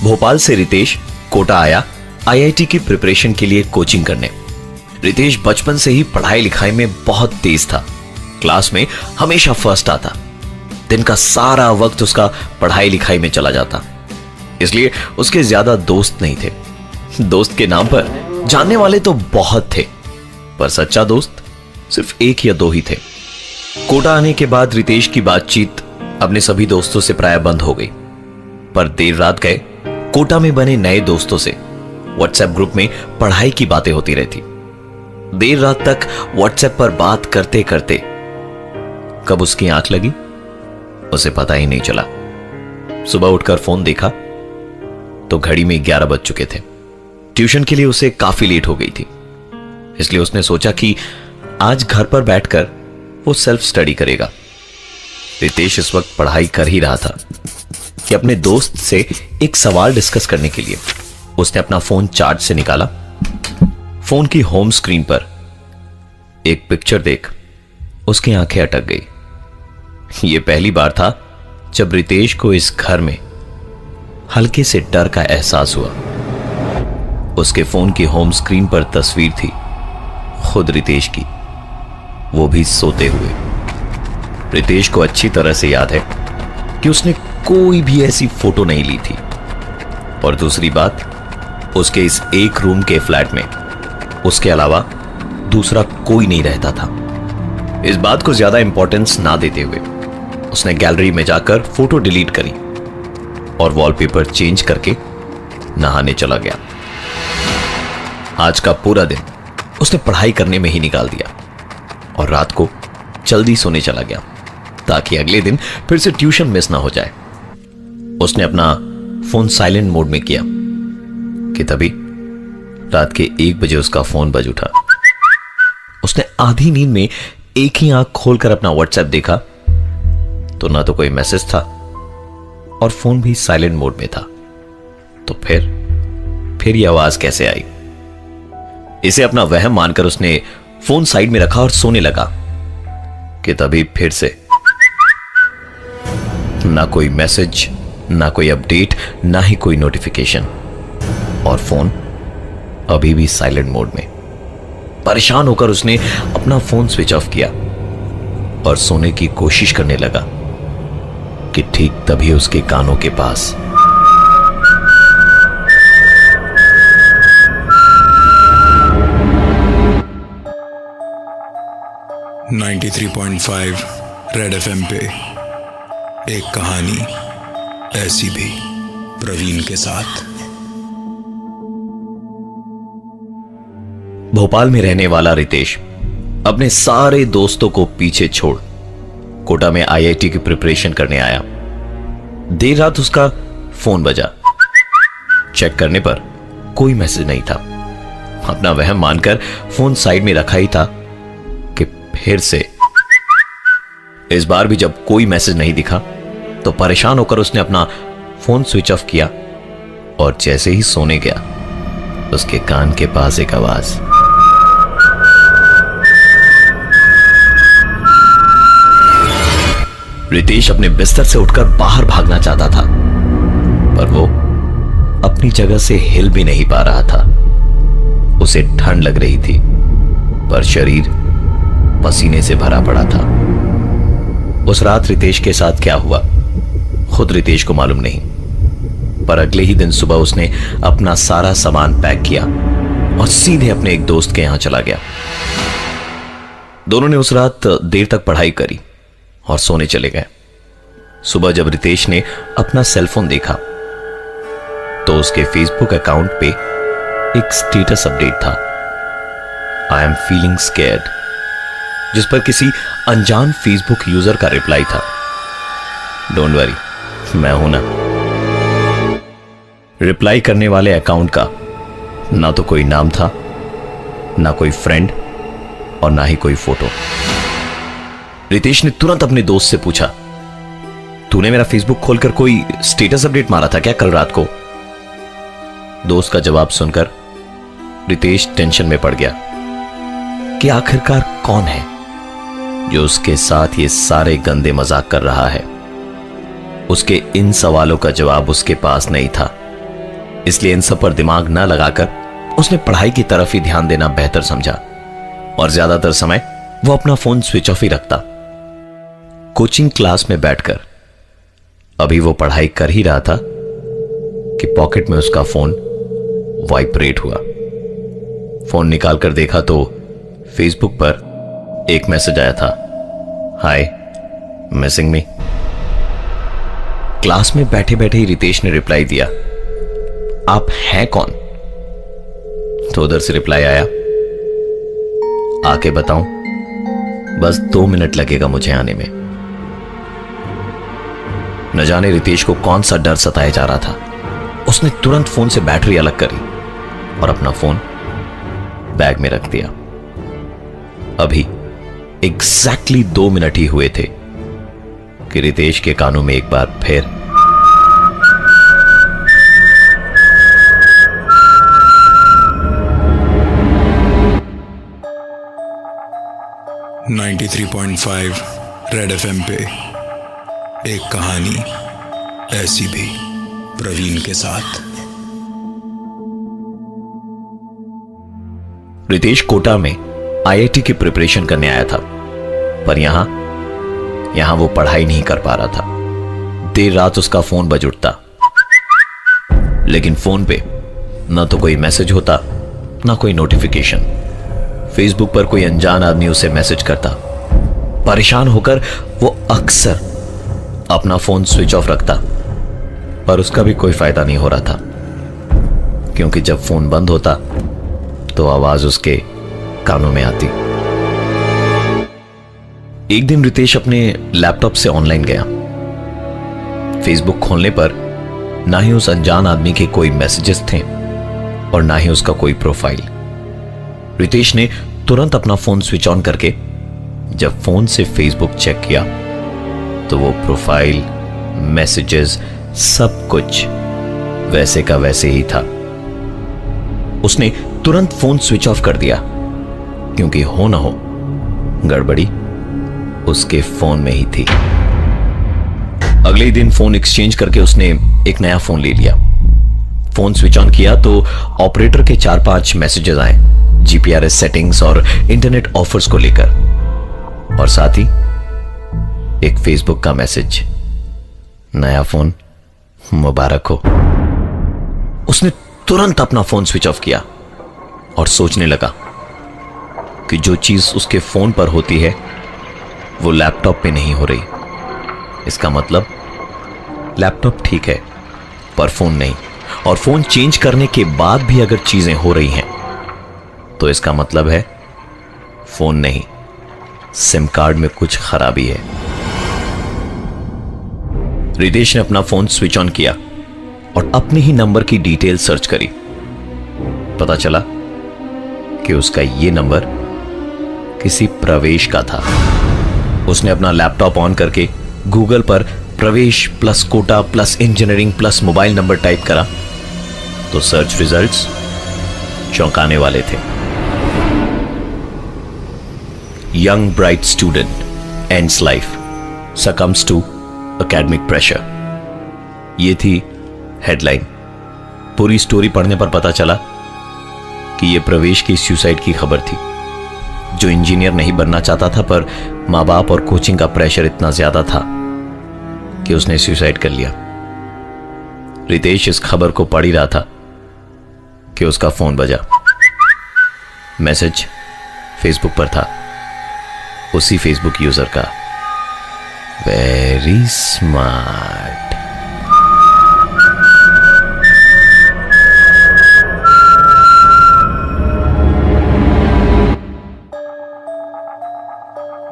भोपाल से रितेश कोटा आया आईआईटी की प्रिपरेशन के लिए कोचिंग करने। रितेश बचपन से ही पढ़ाई लिखाई में बहुत तेज था। क्लास में हमेशा फर्स्ट आता। दिन का सारा वक्त उसका पढ़ाई लिखाई में चला जाता, इसलिए उसके ज्यादा दोस्त नहीं थे। दोस्त के नाम पर जानने वाले तो बहुत थे, पर सच्चा दोस्त सिर्फ एक या दो ही थे। कोटा आने के बाद रितेश की बातचीत अपने सभी दोस्तों से प्राय बंद हो गई, पर देर रात गए कोटा में बने नए दोस्तों से व्हाट्सएप ग्रुप में पढ़ाई की बातें होती रहती। देर रात तक व्हाट्सएप पर बात करते करते कब उसकी आंख लगी उसे पता ही नहीं चला। सुबह उठकर फोन देखा तो घड़ी में 11 बज चुके थे। ट्यूशन के लिए उसे काफी लेट हो गई थी, इसलिए उसने सोचा कि आज घर पर बैठकर वो सेल्फ स्टडी करेगा। रितेश इस वक्त पढ़ाई कर ही रहा था कि अपने दोस्त से एक सवाल डिस्कस करने के लिए उसने अपना फोन चार्ज से निकाला। फोन की होम स्क्रीन पर एक पिक्चर देख उसकी आंखें अटक गई। यह पहली बार था जब रितेश को इस घर में हल्के से डर का एहसास हुआ। उसके फोन की होम स्क्रीन पर तस्वीर थी खुद रितेश की, वो भी सोते हुए। रितेश को अच्छी तरह से याद है कि उसने कोई भी ऐसी फोटो नहीं ली थी, और दूसरी बात, उसके इस एक रूम के फ्लैट में उसके अलावा दूसरा कोई नहीं रहता था। इस बात को ज्यादा इंपॉर्टेंस ना देते हुए उसने गैलरी में जाकर फोटो डिलीट करी और वॉलपेपर चेंज करके नहाने चला गया। आज का पूरा दिन उसने पढ़ाई करने में ही निकाल दिया और रात को जल्दी सोने चला गया ताकि अगले दिन फिर से ट्यूशन मिस ना हो जाए। उसने अपना फोन साइलेंट मोड में किया कि तभी रात के 1 बजे उसका फोन बज उठा। उसने आधी नींद में एक ही आंख खोलकर अपना व्हाट्सएप देखा तो ना तो कोई मैसेज था और फोन भी साइलेंट मोड में था। तो फिर यह आवाज कैसे आई? इसे अपना वहम मानकर उसने फोन साइड में रखा और सोने लगा कि तभी फिर से ना कोई मैसेज, ना कोई अपडेट, ना ही कोई नोटिफिकेशन, और फोन अभी भी साइलेंट मोड में। परेशान होकर उसने अपना फोन स्विच ऑफ किया और सोने की कोशिश करने लगा कि ठीक तभी उसके कानों के पास .5 रेड एफएम पे एक कहानी ऐसी भी, प्रवीण के साथ। भोपाल में रहने वाला रितेश अपने सारे दोस्तों को पीछे छोड़ कोटा में आईआईटी की प्रिपरेशन करने आया। देर रात उसका फोन बजा। चेक करने पर कोई मैसेज नहीं था। अपना वहम मानकर फोन साइड में रखा ही था कि फिर से इस बार भी जब कोई मैसेज नहीं दिखा तो परेशान होकर उसने अपना फोन स्विच ऑफ किया और जैसे ही सोने गया उसके कान के पास एक आवाज। रितेश अपने बिस्तर से उठकर बाहर भागना चाहता था, पर वो अपनी जगह से हिल भी नहीं पा रहा था। उसे ठंड लग रही थी, पर शरीर पसीने से भरा पड़ा था। उस रात रितेश के साथ क्या हुआ खुद रितेश को मालूम नहीं, पर अगले ही दिन सुबह उसने अपना सारा सामान पैक किया और सीधे अपने एक दोस्त के यहां चला गया। दोनों ने उस रात देर तक पढ़ाई करी और सोने चले गए। सुबह जब रितेश ने अपना सेलफोन देखा तो उसके फेसबुक अकाउंट पे एक स्टेटस अपडेट था, आई एम फीलिंग स्कैर्ड, जिस पर किसी अनजान फेसबुक यूजर का रिप्लाई था, डोंट वरी मैं हूं ना। रिप्लाई करने वाले अकाउंट का ना तो कोई नाम था, ना कोई फ्रेंड और ना ही कोई फोटो। रितेश ने तुरंत अपने दोस्त से पूछा, तूने मेरा फेसबुक खोलकर कोई स्टेटस अपडेट मारा था क्या कल रात को? दोस्त का जवाब सुनकर रितेश टेंशन में पड़ गया कि आखिरकार कौन है जो उसके साथ ये सारे गंदे मजाक कर रहा है। उसके इन सवालों का जवाब उसके पास नहीं था, इसलिए इन सब पर दिमाग न लगाकर उसने पढ़ाई की तरफ ही ध्यान देना बेहतर समझा और ज्यादातर समय वो अपना फोन स्विच ऑफ ही रखता। कोचिंग क्लास में बैठकर अभी वो पढ़ाई कर ही रहा था कि पॉकेट में उसका फोन वाइब्रेट हुआ। फोन निकालकर देखा तो फेसबुक पर एक मैसेज आया था, हाय, मिसिंग मी। क्लास में बैठे बैठे ही रितेश ने रिप्लाई दिया, आप हैं कौन? तो उधर से रिप्लाई आया, आके बताऊं, बस 2 मिनट लगेगा मुझे आने में। न जाने रितेश को कौन सा डर सताया जा रहा था। उसने तुरंत फोन से बैटरी अलग करी और अपना फोन बैग में रख दिया। अभी एग्जैक्टली 2 मिनट ही हुए थे कि रितेश के कानों में एक बार फिर 93.5 रेड एफएम पे एक कहानी ऐसी भी, प्रवीण के साथ। रितेश कोटा में आईआईटी की प्रिपरेशन करने आया था, पर यहां वो पढ़ाई नहीं कर पा रहा था। देर रात उसका फोन बज उठता, लेकिन फोन पे ना तो कोई मैसेज होता ना कोई नोटिफिकेशन। फेसबुक पर कोई अनजान आदमी उसे मैसेज करता। परेशान होकर वो अक्सर अपना फोन स्विच ऑफ रखता, पर उसका भी कोई फायदा नहीं हो रहा था, क्योंकि जब फोन बंद होता तो आवाज उसके कानों में आती। एक दिन रितेश अपने लैपटॉप से ऑनलाइन गया। फेसबुक खोलने पर ना ही उस अनजान आदमी के कोई मैसेजेस थे और ना ही उसका कोई प्रोफाइल। रितेश ने तुरंत अपना फोन स्विच ऑन करके जब फोन से फेसबुक चेक किया तो वो प्रोफाइल, मैसेजेस, सब कुछ वैसे का वैसे ही था। उसने तुरंत फोन स्विच ऑफ कर दिया, क्योंकि हो ना हो गड़बड़ी उसके फोन में ही थी। अगले दिन फोन एक्सचेंज करके उसने एक नया फोन ले लिया। फोन स्विच ऑन किया तो ऑपरेटर के 4-5 मैसेजेस आए, जीपीआरएस सेटिंग्स और इंटरनेट ऑफर्स को लेकर, और साथ ही एक फेसबुक का मैसेज, नया फोन मुबारक हो। उसने तुरंत अपना फोन स्विच ऑफ किया और सोचने लगा कि जो चीज उसके फोन पर होती है वो लैपटॉप पे नहीं हो रही। इसका मतलब लैपटॉप ठीक है पर फोन नहीं, और फोन चेंज करने के बाद भी अगर चीजें हो रही हैं तो इसका मतलब है फोन नहीं, सिम कार्ड में कुछ खराबी है। रितेश ने अपना फोन स्विच ऑन किया और अपने ही नंबर की डिटेल सर्च करी। पता चला कि उसका यह नंबर किसी प्रवेश का था। उसने अपना लैपटॉप ऑन करके गूगल पर प्रवेश plus Kota plus engineering plus mobile number type करा तो सर्च रिजल्ट्स चौंकाने वाले थे। Young bright student ends life, succumbs to academic pressure, ये थी हेडलाइन। पूरी स्टोरी पढ़ने पर पता चला कि यह प्रवेश की सुसाइड की खबर थी, जो इंजीनियर नहीं बनना चाहता था, पर मां बाप और कोचिंग का प्रेशर इतना ज्यादा था कि उसने सुसाइड कर लिया। रितेश इस खबर को पढ़ ही रहा था कि उसका फोन बजा। मैसेज फेसबुक पर था, उसी फेसबुक यूजर का। Very smart.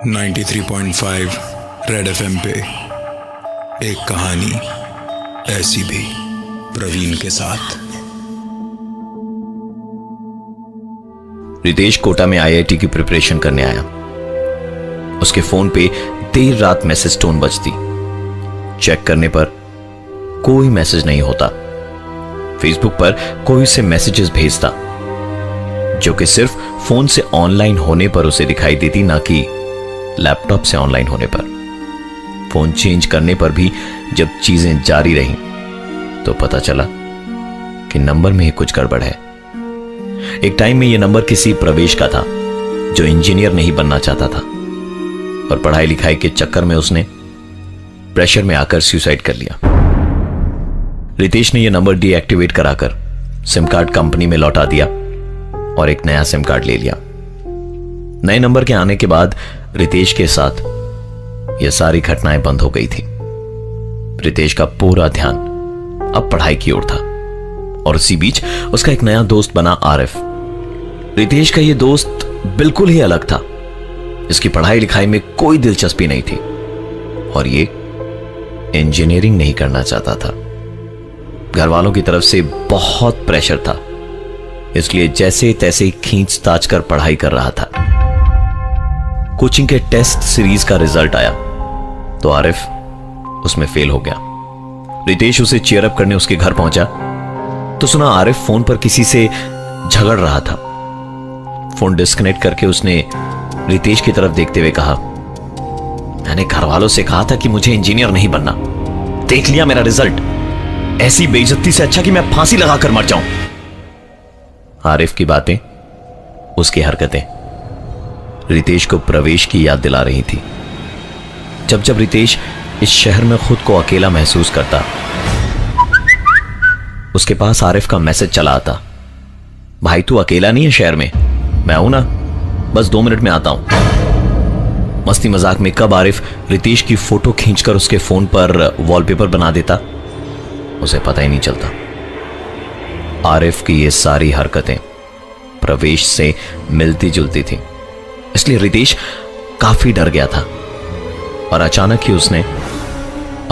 Ninety 93.5 red FM पे एक कहानी ऐसी भी, प्रवीण के साथ। रितेश कोटा में आईआईटी की प्रिपरेशन करने आया। उसके फोन पे देर रात मैसेज टोन बजती। चेक करने पर कोई मैसेज नहीं होता। फेसबुक पर कोई उसे मैसेजेस भेजता, जो कि सिर्फ फोन से ऑनलाइन होने पर उसे दिखाई देती, ना कि लैपटॉप से ऑनलाइन होने पर। फोन चेंज करने पर भी जब चीजें जारी रहीं तो पता चला कि नंबर में ही कुछ गड़बड़ है। एक टाइम में यह नंबर किसी प्रवेश का था जो इंजीनियर नहीं बनना चाहता था, और पढ़ाई लिखाई के चक्कर में उसने प्रेशर में आकर सुसाइड कर लिया। रितेश ने यह नंबर डीएक्टिवेट कराकर सिम कार्ड कंपनी में लौटा दिया और एक नया सिम कार्ड ले लिया। नए नंबर के आने के बाद रितेश के साथ यह सारी घटनाएं बंद हो गई थी। रितेश का पूरा ध्यान अब पढ़ाई की ओर था, और उसी बीच उसका एक नया दोस्त बना आरिफ। रितेश का यह दोस्त बिल्कुल ही अलग था। इसकी पढ़ाई लिखाई में कोई दिलचस्पी नहीं थी और ये इंजीनियरिंग नहीं करना चाहता था। घर वालों की तरफ से बहुत प्रेशर था, इसलिए जैसे तैसे खींच ताच कर पढ़ाई कर रहा था। कोचिंग के टेस्ट सीरीज का रिजल्ट आया तो आरिफ उसमें फेल हो गया। रितेश उसे चीयर अप करने उसके घर पहुंचा तो सुना आरिफ फोन पर किसी से झगड़ रहा था। फोन डिस्कनेक्ट करके उसने रितेश की तरफ देखते हुए कहा, मैंने घर वालों से कहा था कि मुझे इंजीनियर नहीं बनना, देख लिया मेरा रिजल्ट। ऐसी बेइज्जती से अच्छा कि मैं फांसी लगाकर मर जाऊं। आरिफ की बातें, उसकी हरकतें रितेश को प्रवेश की याद दिला रही थी। जब जब रितेश इस शहर में खुद को अकेला महसूस करता, उसके पास आरिफ का मैसेज चला आता, भाई तू अकेला नहीं है शहर में, मैं हूं ना, बस 2 मिनट में आता हूं। मस्ती मजाक में कब आरिफ रितेश की फोटो खींचकर उसके फोन पर वॉलपेपर बना देता, उसे पता ही नहीं चलता। आरिफ की ये सारी हरकतें प्रवेश से मिलती जुलती थी, इसलिए रितेश काफी डर गया था और अचानक ही उसने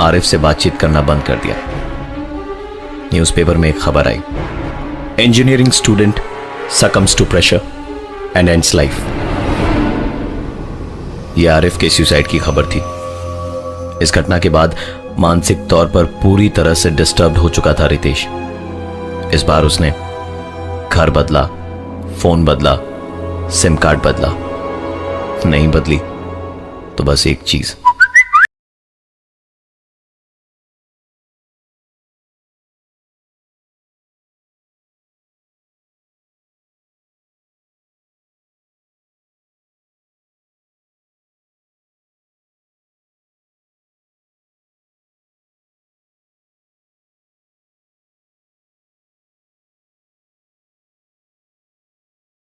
आरिफ से बातचीत करना बंद कर दिया। न्यूज़पेपर में एक खबर आई, engineering student succumbs to pressure and ends life. यह आरिफ के सुसाइड की खबर थी। इस घटना के बाद मानसिक तौर पर पूरी तरह से डिस्टर्ब हो चुका था रितेश। इस बार उसने घर बदला, फोन बदला, सिम कार्ड बदला, नहीं बदली तो बस एक चीज,